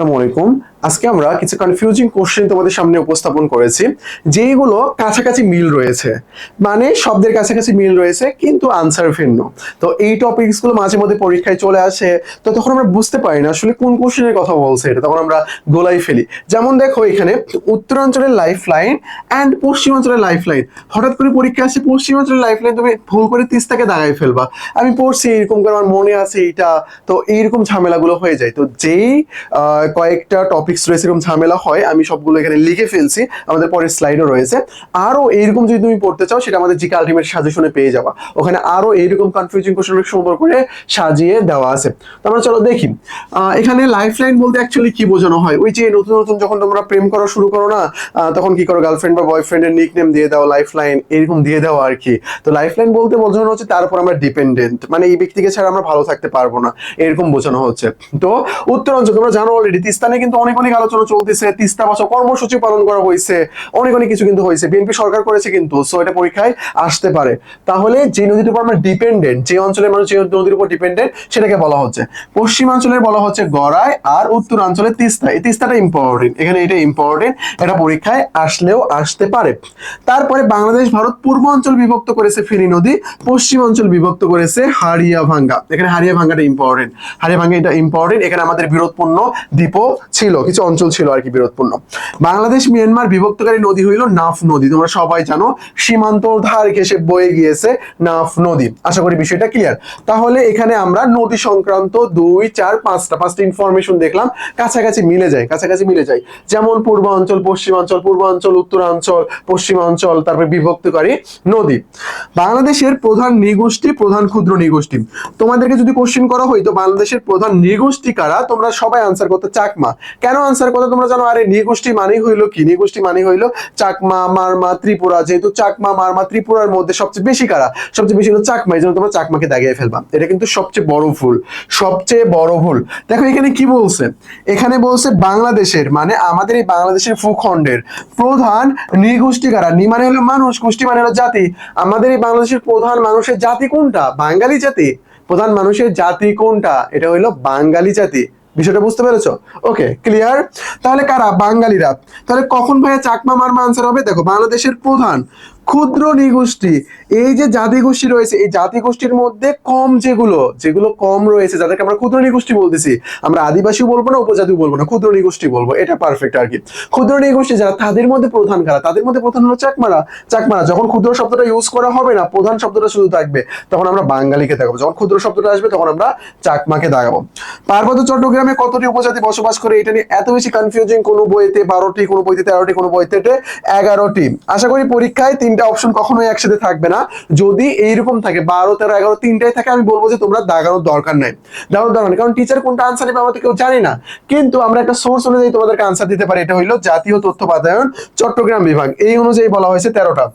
আসসালামু আলাইকুম। আজকে আমরা কিছু কনফিউজিং কোশ্চেন তোমাদের সামনে উপস্থাপন করেছি, যেগুলো কাছাকাছি মিল রয়েছে, মানে শব্দের কাছাকাছি মিল রয়েছে কিন্তু আনসার ভিন্ন। তো এই টপিকস গুলো মাঝে মধ্যে পরীক্ষায় চলে আসে, তো তখন আমরা বুঝতে পারি না আসলে কোন কোশ্চেনের কথা বলছে এটা, তখন আমরা গোলাই ফেলি। যেমন দেখো এখানে উত্তরাঞ্চলের লাইফ লাইন অ্যান্ড পশ্চিমাঞ্চলের লাইফ লাইন, হঠাৎ করে পরীক্ষা আসছে পশ্চিমাঞ্চলের লাইফ লাইন, তুমি ভুল করে তিস্তাকে দাগাই ফেলবা। আমি পড়ছি এরকম করে, আমার মনে আছে এইটা। তো এইরকম ঝামেলাগুলো হয়ে যায়। তো যেই কয়েকটা টপিকস রয়েছে এরকম ঝামেলা হয়, আমি সবগুলো এখানে লিখে ফেলছি, আমাদের পরের স্লাইডও রয়েছে। আরো এইরকম যদি তুমি পড়তে চাও সেটা আমাদের জিকে আলটিমেট সাজেশনে পেয়ে যাবা, ওখানে আরো এইরকম কনফিউজিং কোশ্চেন সুন্দর করে সাজিয়ে দেওয়া আছে। তো আমরা চলো দেখি এখানে লাইফ লাইন বলতে অ্যাকচুয়ালি কি বোঝানো হয়। ওই যে নতুন নতুন যখন তোমরা প্রেম করা শুরু করো না, তখন কি করো, গার্লফ্রেন্ড বা বয়ফ্রেন্ডের নিক নেম দিয়ে দাও, লাইফ লাইন এরকম দিয়ে দাও আর কি। তো লাইফ লাইন বলতে বোঝানো হচ্ছে তার উপর আমরা ডিপেন্ডেন্ট, মানে এই ব্যক্তিকে ছাড়া আমরা ভালো থাকতে পারবো না, এরকম বোঝানো হচ্ছে। তো উত্তরাঞ্চল তোমরা জানো অলরেডি, তিস্তা নিয়ে কিন্তু অনেক অনেক আলোচনা চলতেছে, তিস্তা বাঁচাও কর্মসূচি পালন করা হয়েছে, অনেক অনেক কিছু কিন্তু হয়েছে, বিএনপি সরকার করেছে কিন্তু, সো এটা পরীক্ষায় আসতে পারে। তাহলে যে নদীর উপর আমরা ডিপেন্ডেন্ট, যে অঞ্চলের মানুষ যে নদীর উপর ডিপেন্ডেন্ট সেটাকে বলা হচ্ছে। পশ্চিমাঞ্চলের বলা হচ্ছে গড়াই, আর উত্তরাঞ্চলের তিস্তা। এই তিস্তাটা ইম্পর্টেন্ট, এখানে এটা ইম্পর্টেন্ট, এটা পরীক্ষায় আসলেও আসতে পারে। তারপরে বাংলাদেশ ভারত পূর্বাঞ্চল বিভক্ত করেছে ফেনী নদী, পশ্চিমাঞ্চল বিভক্ত করেছে হারিয়াভাঙ্গা। এখানে হারিয়াভাঙ্গাটা ইম্পর্টেন্ট, হারিয়াভাঙ্গা এটা ইম্পর্টেন্ট। এখানে আমাদের বিরোধপূর্ণ দ্বীপও ছিল, কিছু অঞ্চল ছিল আর কি বিরোধপূর্ণ। বাংলাদেশ মিয়ানমার বিভক্তকারী নদী হইল নাফ নদী, তোমরা সবাই জানো, সীমান্ত ধার ঘেঁষে বয়ে গিয়েছে নাফ নদী। আশা করি বিষয়টা ক্লিয়ার। তাহলে এখানে আমরা নদী সংক্রান্ত 2, 4, 5টা ইনফরমেশন দেখলাম, কাছাকাছি মিলে যায়, কাছাকাছি মিলে যায়। যেমন পূর্বাঞ্চল, পশ্চিমাঞ্চল, পূর্বাঞ্চল, উত্তরাঞ্চল, পশ্চিমাঞ্চল, তারপরে বিভক্তকারী নদী। বাংলাদেশের প্রধান নৃগোষ্ঠী, প্রধান ক্ষুদ্র নৃগোষ্ঠী। তোমাদেরকে যদি কোশ্চেন করা হয় তো বাংলাদেশের প্রধান নৃগোষ্ঠী কারা, তোমরা সবাই আনসার করতে চাকমা। কেন আনসার করতে তোমরা জানো, আরে নৃগোষ্ঠী মানেই হইলো কি, নৃগোষ্ঠী মানে হইলো চাকমা, মারমা, ত্রিপুরা। যেহেতু চাকমা, মারমা, ত্রিপুরার মধ্যে সবচেয়ে বেশি কারা, সবচেয়ে বেশি হলো চাকমা, এই জন্য তোমরা চাকমাকে দাগিয়ে ফেলবা। এটা কিন্তু সবচেয়ে বড় ভুল, সবচেয়ে বড় ভুল। দেখো এখানে কি বলছে, এখানে বলছে বাংলাদেশের মানে আমাদের এই বাংলাদেশের ভূখণ্ডের প্রধান নৃগোষ্ঠী কারা। নি মানে হলো মানুষ, গোষ্ঠী মানে হলো জাতি। আমাদের এই বাংলাদেশের প্রধান মানুষের জাতি কোনটা, বাঙালি জাতি। প্রধান মানুষের জাতি কোনটা, এটা হইলো বাঙালি জাতি। বিষয়টা বুঝতে পেরেছো? ওকে, ক্লিয়ার। তাহলে কারা, বাঙালিরা। তাহলে কখন ভাইয়া চাকমা মারমা আনসার হবে? দেখো বাংলাদেশের প্রধান ক্ষুদ্র নৃগোষ্ঠী, এই যে জাতিগোষ্ঠী রয়েছে, এই জাতিগোষ্ঠীর মধ্যে কম যেগুলো, যেগুলো কম রয়েছে, যাদেরকে আমরা ক্ষুদ্র নৃগোষ্ঠী বলতেছি, আমরা আদিবাসী বলবো না, উপজাতি বলবো না, ক্ষুদ্র নৃগোষ্ঠী বলবো, এটা পারফেক্ট আর কি। ক্ষুদ্র নৃগোষ্ঠী যারা, তাদের মধ্যে প্রধান কারা, তাদের মধ্যে প্রধান হলো চাকমারা। চাকমারা যখন ক্ষুদ্র শব্দটা ইউজ করা হবে না, প্রধান শব্দটা শুধু থাকবে, তখন আমরা বাঙালিকে দেখাবো। যখন ক্ষুদ্র শব্দটা আসবে তখন আমরা চাকমাকে দেখাবো। পার্বত্য চট্টগ্রামে কতটি উপজাতি বসবাস করে, এটা নিয়ে এত বেশি কনফিউজিং, কোনো বইতে 12টি, কোনো বইতে 13টি, কোনো বইতে 11টি। আশা করি পরীক্ষায় 3টা অপশন কখনোই একসাথে থাকবে না। যদি এইরকম থাকে 12, 13, 11 3টাই থাকে, আমি বলবো যে তোমরা দাগানোর দরকার নাই, দাগানোর দরকার নেই, কারণ টিচার কোনটা আনসার নেবে আমরা তো কেউ জানি না। কিন্তু আমরা একটা সোর্স অনুযায়ী তোমাদেরকে আনসার দিতে পারি, এটা হইলো জাতীয় তথ্য বাতায়ন চট্টগ্রাম বিভাগ, এই অনুযায়ী বলা হয়েছে 13টা,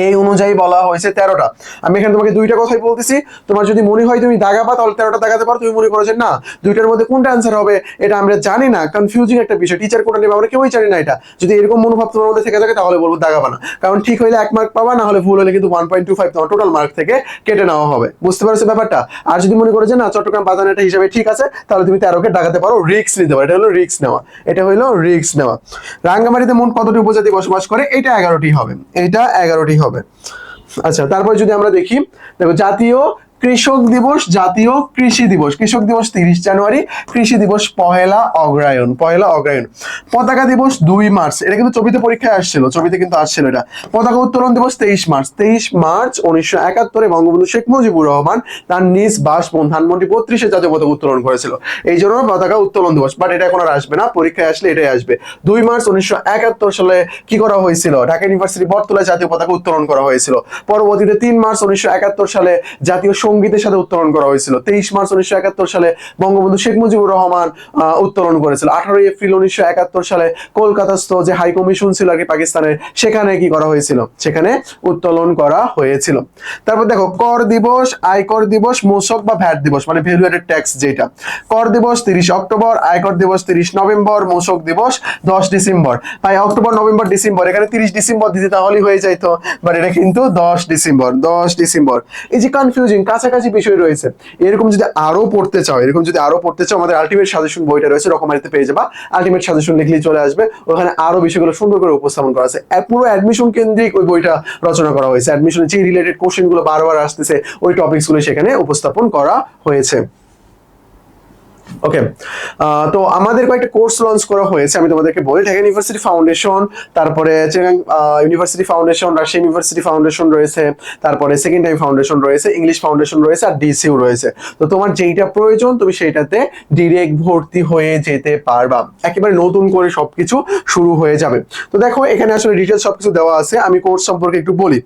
এই অনুযায়ী বলা হয়েছে 13টা। আমি এখানে তোমাকে 2টা কথাই বলতেছি, তোমার যদি মনে হয় তুমি দাগাবা তাহলে 13টা দাগাতে পারো, তুমি মনে করো যে না 2টার মধ্যে কোনটা অ্যান্সার হবে এটা আমরা জানি না, কনফিউজিং একটা বিষয়, টিচার কোনটা নেবে আমরা কেউই জানি না। এটা যদি এরকম মনোভাব তোমার মধ্যে থেকে থাকে তাহলে বলবো দাগাবা না, কারণ ঠিক হইলে 1 মার্ক পাবা, না হলে ভুল হলে কিন্তু 1.25 তোমার টোটাল মার্ক থেকে কেটে নেওয়া হবে। বুঝতে পারছো ব্যাপারটা? আর যদি মনে করো যে না চট্টগ্রাম বাজার এটা হিসাবে ঠিক আছে, তাহলে তুমি 13কে দাগাতে পারো, রিস্ক নিতে পারো, এটা হলো রিস্ক নেওয়া, এটা হইলো রিস্ক নেওয়া। রাঙ্গামাটিতে মোট কতটি উপজাতি বসবাস করে, এটা 11টি হবে, এটা 11টি হবে। আচ্ছা, তারপর যদি আমরা দেখি, দেখো জাতীয় কৃষক দিবস, জাতীয় কৃষি দিবস, কৃষক দিবস 30 জানুয়ারি, কৃষি দিবস 1 অগ্রহায়ণ, 1 অগ্রহায়ণ। পতাকা দিবস 2 মার্চ, এটা কিন্তু ছবিতে পরীক্ষায় আসছিল, ছবিতে কিন্তু আসছিল এটা। পতাকা উত্তোলন দিবস 23 মার্চ, 23 মার্চ 1971 বঙ্গবন্ধু শেখ মুজিবুর রহমান তার নিজ বাসভবন ধানমন্ডি 32-এ জাতীয় পতাকা উত্তোলন করেছিল, এই জন্য পতাকা উত্তোলন দিবস। বাট এটা এখন আর আসবে না, পরীক্ষায় আসলে এটাই আসবে। 2 মার্চ 1971 সালে কি করা হয়েছিল, ঢাকা ইউনিভার্সিটি বটতলায় জাতীয় পতাকা উত্তোলন করা হয়েছিল। পরবর্তীতে 3 মার্চ 1971 সালে জাতীয় সঙ্গীতের সাথে উত্তোলন করা হয়েছিল। 23 মার্চ 1971 সালে বঙ্গবন্ধু শেখ মুজিবুর রহমান উত্তোলন করেছিল। 18 এপ্রিল 1971 সালে কলকাতাস্থ যে হাই কমিশন ছিল আর কি পাকিস্তানের, সেখানে কি করা হয়েছিল, সেখানে উত্তোলন করা হয়েছিল। তারপর দেখো কর দিবস, আয়কর দিবস, মূসক বা ভ্যাট দিবস মানে ভ্যালু এডেড ট্যাক্স যেটা। কর দিবস 30 অক্টোবর, আয়কর দিবস 30 নভেম্বর, মূসক দিবস 10 ডিসেম্বর। ভাই অক্টোবর, নভেম্বর, ডিসেম্বর, এখানে 30 ডিসেম্বর দিতে তাহলেই হয়ে যাইতো, বাট এটা কিন্তু 10 ডিসেম্বর, 10 ডিসেম্বর। এই যে কনফিউজিং, কাছাকাছি বিষয় রয়েছে। এরকম যদি আরো পড়তে চাও, আমাদের আলটিমেট সাজেশন বইটা রয়েছে, রকমারিতে পেয়ে যাবা। আলটিমেট সাজেশন লিখলেই চলে আসবে, ওখানে আরো বিষয়গুলো সুন্দর করে উপস্থাপন করা আছে। পুরো অ্যাডমিশন কেন্দ্রিক ওই বইটা রচনা করা হয়েছে। অ্যাডমিশনের যে রিলেটেড কোশ্চেন গুলো বারবার আসতেছে, ওই টপিকস গুলো সেখানে উপস্থাপন করা হয়েছে। ওকে, তো আমাদের কয়েকটা কোর্স লঞ্চ করা হয়েছে, আমি তোমাদেরকে বলি। ঢাকা ইউনিভার্সিটি ফাউন্ডেশন, তারপরে Chittagong university foundation, Rajshahi university foundation রয়েছে, তারপরে সেকেন্ড টাইম ফাউন্ডেশন রয়েছে, ইংলিশ ফাউন্ডেশন রয়েছে, আর ডিসিউ রয়েছে। তো তোমার যেইটা প্রয়োজন তুমি সেইটাতে ডিরেক্ট ভর্তি হয়ে যেতে পারবা, একেবারে নতুন করে সবকিছু শুরু হয়ে যাবে। তো দেখো এখানে আসলে ডিটেলস সবকিছু দেওয়া আছে, আমি কোর্স সম্পর্কে একটু বলি।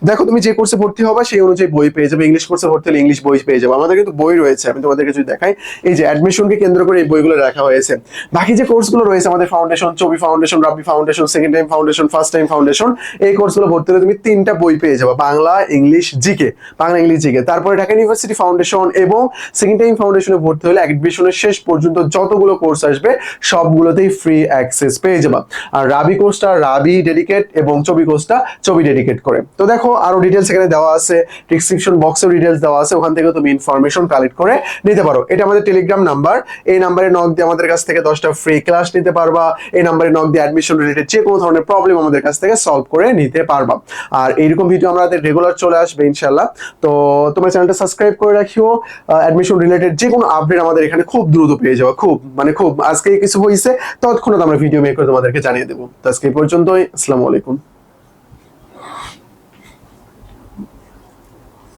দেখো তুমি যে কোর্সে ভর্তি হবা সেই অনুযায়ী বই পেয়ে যাবে। ইংলিশ কোর্সে ভর্তি হলে ইংলিশ বই পেয়ে যাবে। আমাদের কিন্তু বই রয়েছে, আমি তোমাদেরকে যদি দেখাই, এই যে অ্যাডমিশনকে কেন্দ্র করে এই বইগুলো রাখা হয়েছে। বাকি যে কোর্সগুলো রয়েছে আমাদের foundation, Chobi foundation, Rabbi foundation, second time foundation, first time foundation, এই কোর্সগুলো ভর্তি হলে তুমি 3টা বই পেয়ে যাবে, Bangla English GK, Bangla English GK. তারপরে ঢাকা ইউনিভার্সিটি ফাউন্ডেশন এবং সেকেন্ড টাইম ফাউন্ডেশনে ভর্তি হলে অ্যাডমিশনের শেষ পর্যন্ত যতগুলো কোর্স আসবে সবগুলোতেই ফ্রি অ্যাক্সেস পেয়ে যাবা। আর রাবি কোর্সটা রাবি ডেডিকেট এবং চবি কোর্সটা চবি ডেডিকেট করে। তো দেখো আরো ডিটেলস এখানে দেওয়া আছে, ডিসক্রিপশন বক্সেও ডিটেলস দেওয়া আছে, ওখান থেকে তুমি ইনফরমেশন কালেক্ট করে নিতে পারো। এটা আমাদের টেলিগ্রাম নাম্বার, এই নাম্বারে নক দিয়ে আমাদের কাছ থেকে 10টা ফ্রি ক্লাস নিতে পারবা। এই নাম্বারে নক দিয়ে অ্যাডমিশন রিলেটেড যে কোনো ধরনের প্রবলেম আমাদের কাছ থেকে সলভ করে নিতে পারবা। আর এইরকম ভিডিও আমাদের রেগুলার চলে আসবে ইনশাআল্লাহ। তো তোমার চ্যানেলটা সাবস্ক্রাইব করে রাখিও, অ্যাডমিশন রিলেটেড যে কোনো আপডেট আমাদের এখানে খুব দ্রুত পেয়ে যাওয়া, খুব আজকে কিছু হয়েছে তৎক্ষণাৎ আমরা ভিডিও মেক করে তোমাদেরকে জানিয়ে দেবো। তো আজকে এই পর্যন্তই, আসসালামু আলাইকুম।